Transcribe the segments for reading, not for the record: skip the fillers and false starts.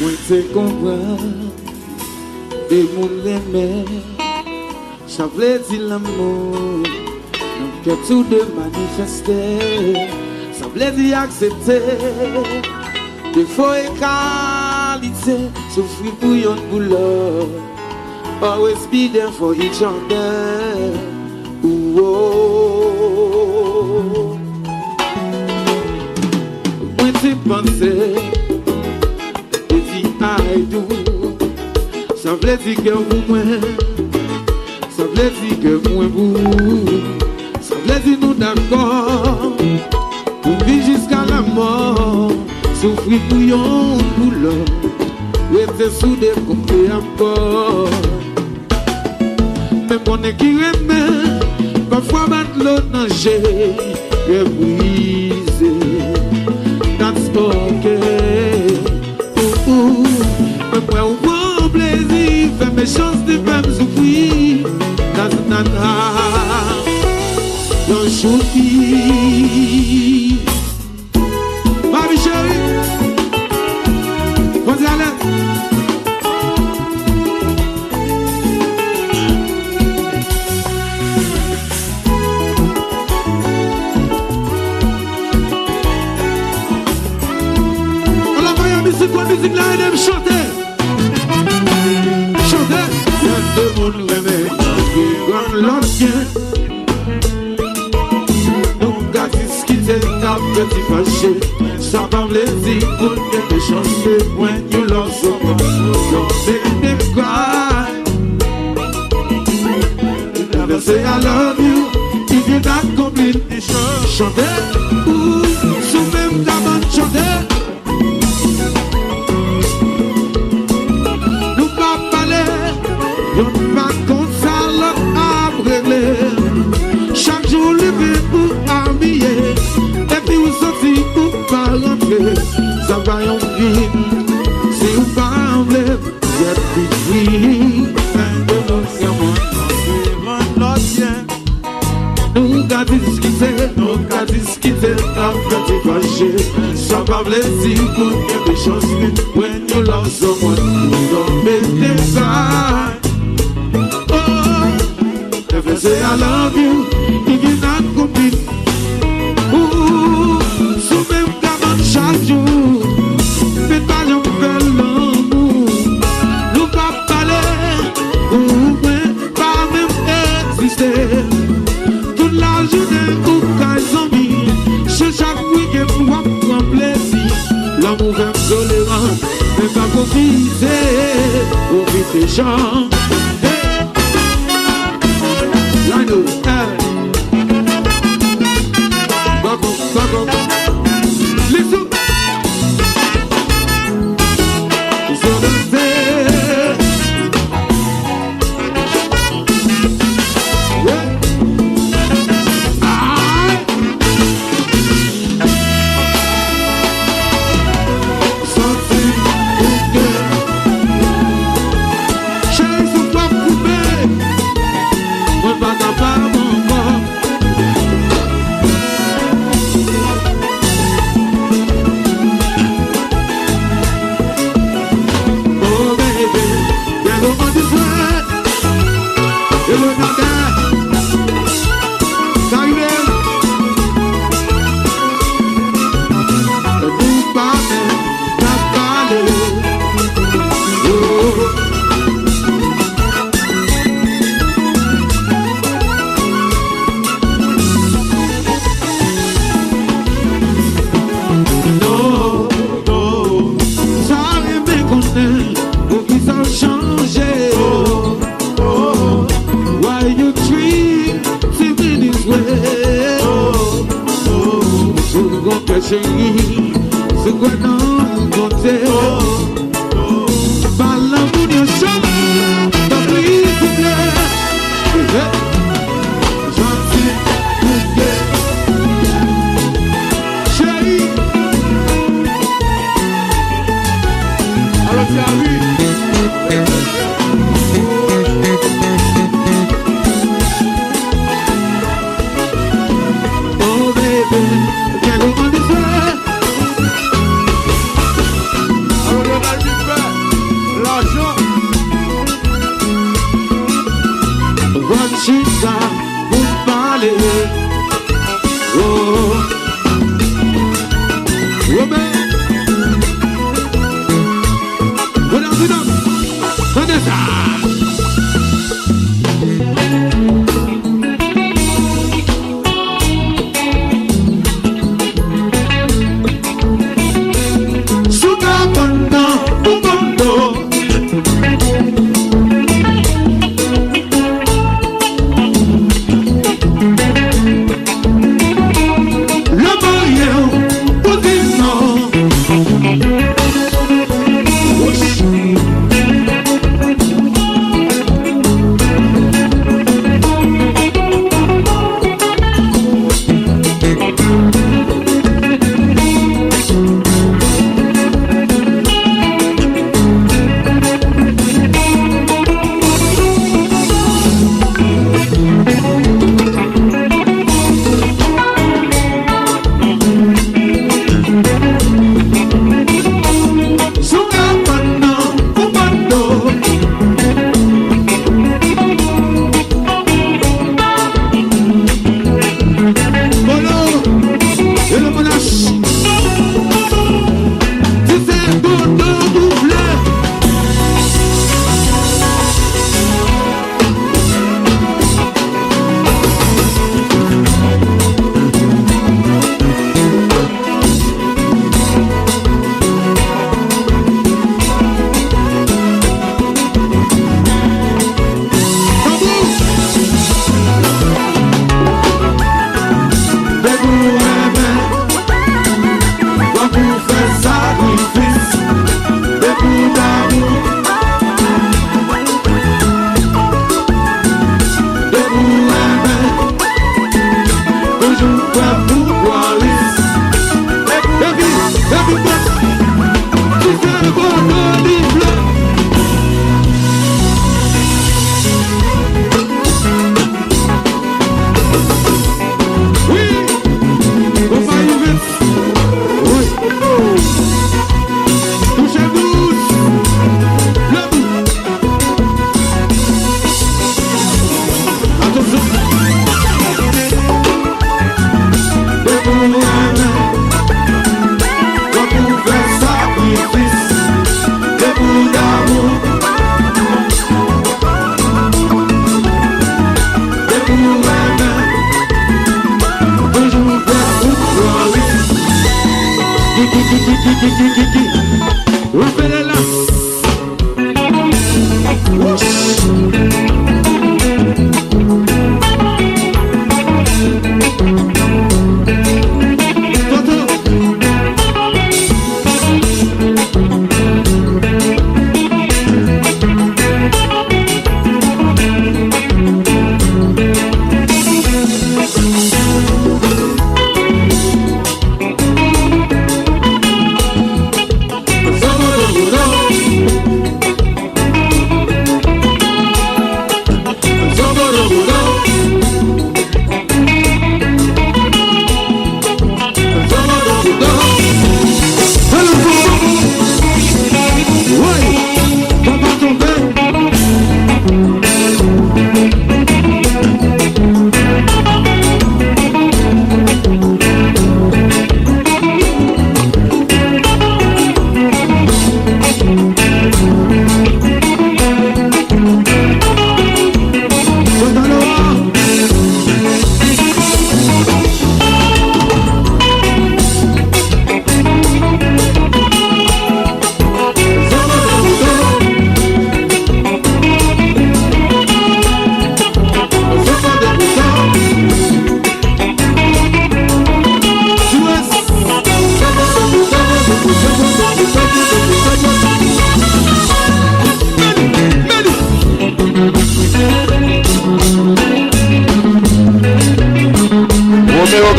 Moi te comprends, et mon aimé, ça veut dire l'amour, donc que tout de manifester, ça veut dire accepter, défaut et qualité, souffrir pour une boulot, always be there for each other. Ooh, moi te pensais, I do. Ça veut dire que moi, ça veut dire que moi vous, ça veut dire nous d'accord, pour vivre jusqu'à la mort, souffrir pour yon boulot, rester soudé compris encore. Même on est qui remet, parfois battre l'autre nager, et briser, that's okay. Mais moi au grand plaisir, fait mes chances de pas me souffrir. That's not how you should be. Baby chérie, vas-y allez. Musique là, elle aime chanter. Chanter. Y'a deux monde réveillés qui gagnent l'ancien. Nous gâtis qui t'es un petit fâché. Ça va me laisser pour te chanter. When you love someone, don't make them cry. You never say I love you if you're not completely sure. Chanter. Sous même ta bande chanter. Yon pas comme ça l'autre à régler. Chaque jour levé pour habiller. Et puis vous sortir pour pas rentrer. Ça va yon vie. Si vous pas en bleu, y'a plus de vie. Nous gars discuter, la petite fâché. Ça va blesser pour quelque chose. When you love someone, you don't make them cry. Never say I love you if you're not complete. Ooh, so même comme chaque jour, mais pas j'en fais l'amour. Nous pas parler, ou pas même exister. Toute la journée, ou quand ils ont mis, chaque week-end pour prendre plaisir. L'amour est tolérant, mais pas profiter, profiter des gens. Listen. So chérie, c'est quoi non côté Balan pour nous chanter, t'as pris s'il te plaît. Gentil, chérie. Alors tu as vu. Oh baby, can't go on this way.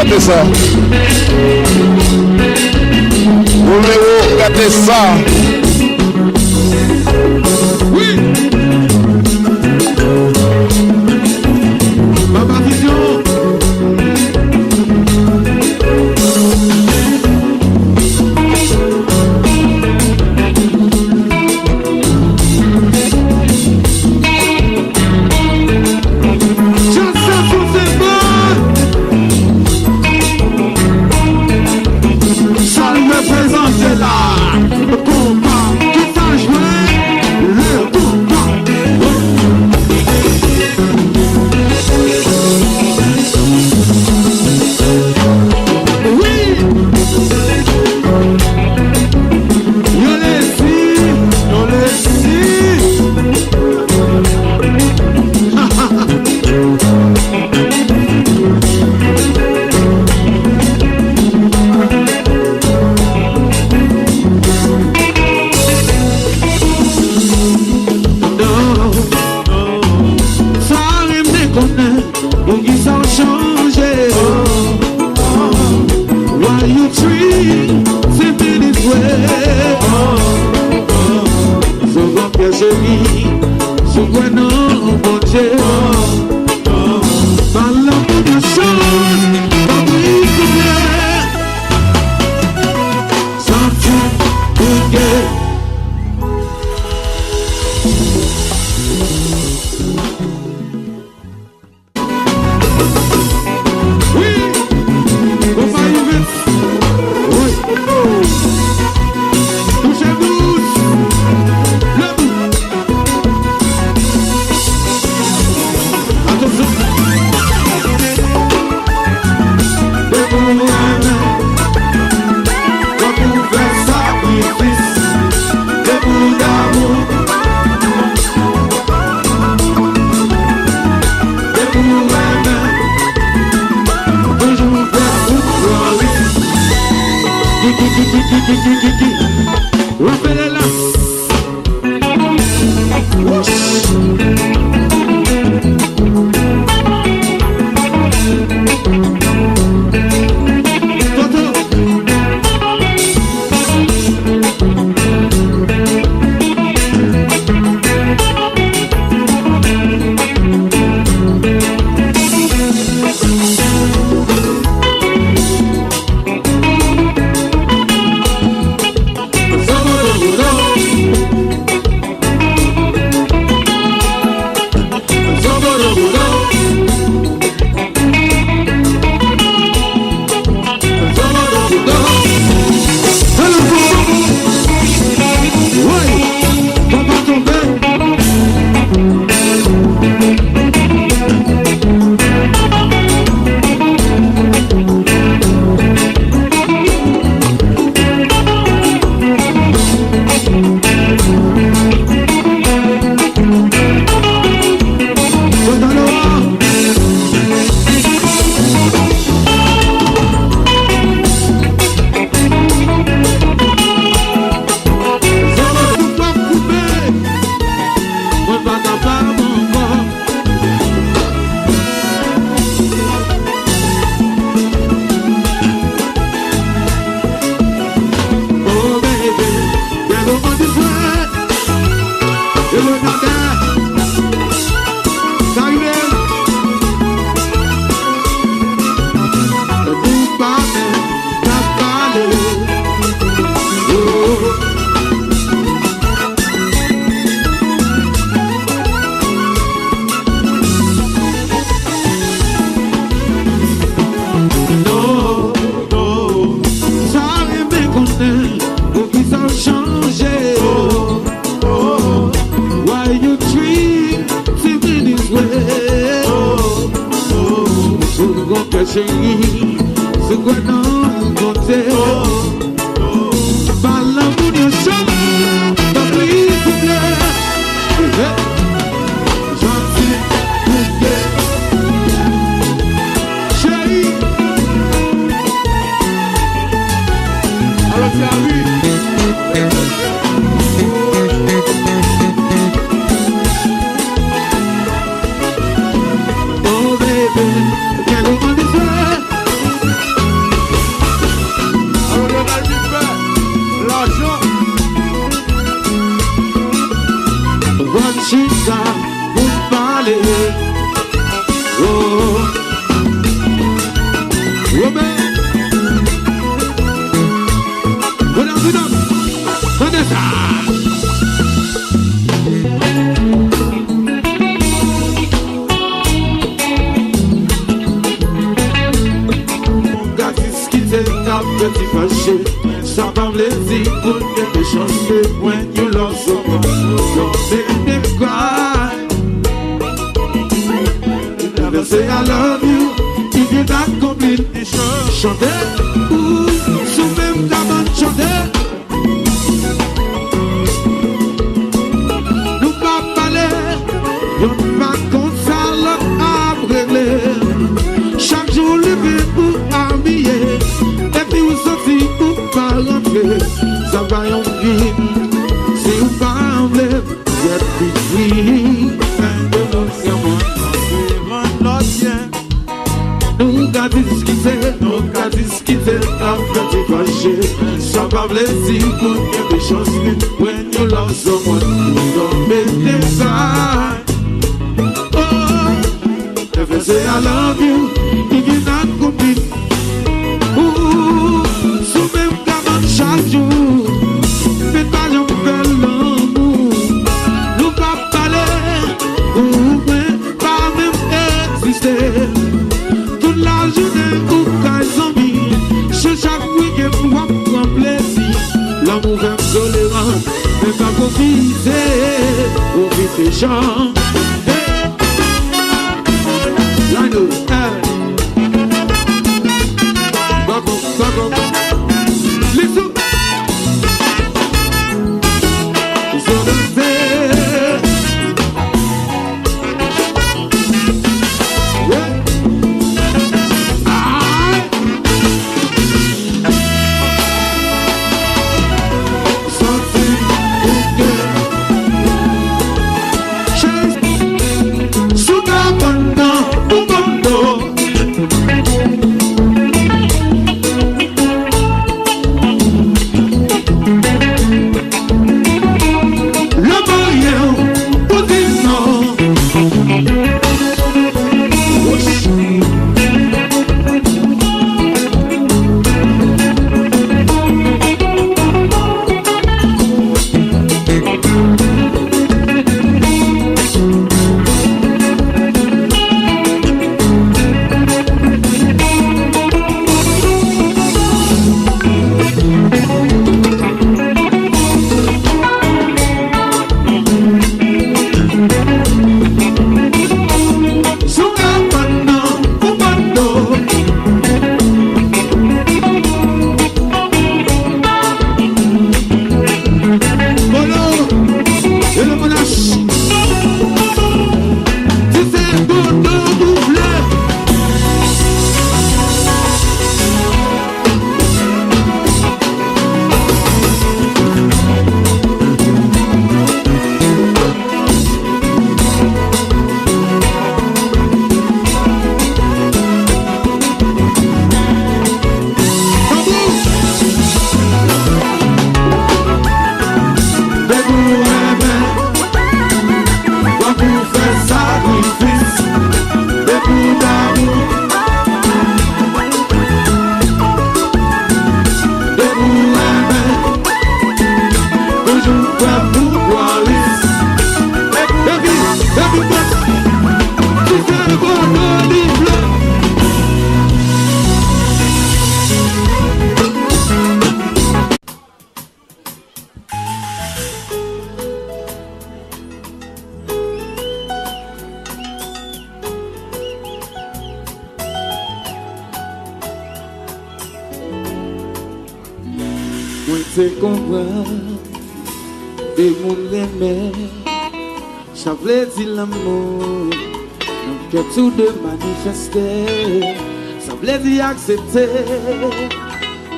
Gâtez ça. Roméo, gâtez ça. Oui. Papa Vision. Combat. que chérie, sous quoi non, mon Dieu. Parlons de choses, pas briser. Sens-tu bouger? Rappelez-la. Chérie, c'est quoi non compter? Parle pour Dieu, t'as pris tout plaît. Gentil, bouquet. Chérie. Alors c'est à lui. Oh baby, can't go on this way. Chita, vous parlez. Oh, Robert. Venez, Vanessa. Mon gars, qu'est-ce qui t'est un petit fâché? Ça va me laisser pour quelque chose. When you love someone, don't make me cry. You never say I love you if you're not completely sure. Chanter, ou sous même ta main chanter. Nous pas parler, y'en pas comme ça à régler. Chaque jour levé pour habiller, et puis vous sortir pour pas rentrer. Ça va y'en vite, si vous parlez, get between. Nous qu'à discuter, t'as fait fâcher. Ça va blesser pour quelque chose. When you love someone, you don't baptisé au vif des champs. Lino, Gogo, Gogo, Lissou. Moi te comprends, et mon aimé, ça veut dire l'amour, donc que tout de manifester, ça veut dire accepter,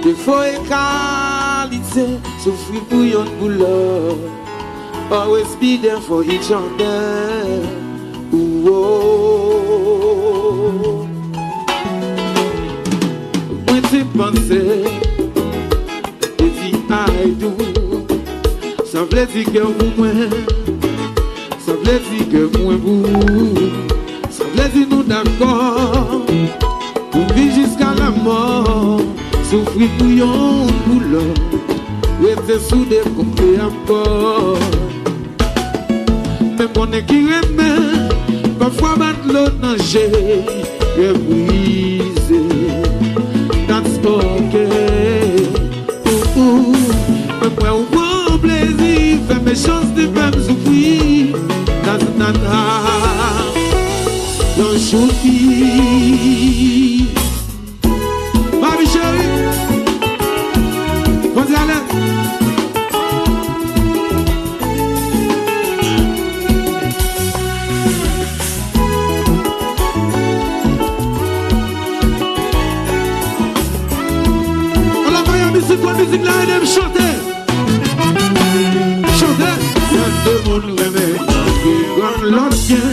défaut et qualité, souffrir pour une boulot, always be there for each other. Ooh, oh. Moi te pensais, I do. Ça veut dire que moi, ça veut dire que moi vous, ça veut dire nous d'accord, pour vivre jusqu'à la mort, souffrir pour yon boulot, rester soudé comme peu importe. Mais mon qui aime, parfois battre l'autre danger, et briser, that's okay. Mais moi au grand plaisir, fait mes chances de pas me souffrir. That's not how you should be. Baby chérie, vas-y allez. Musique là, elle aime chanter. Chanter. Il y a deux mondes rêvés qui gagnent leur bien.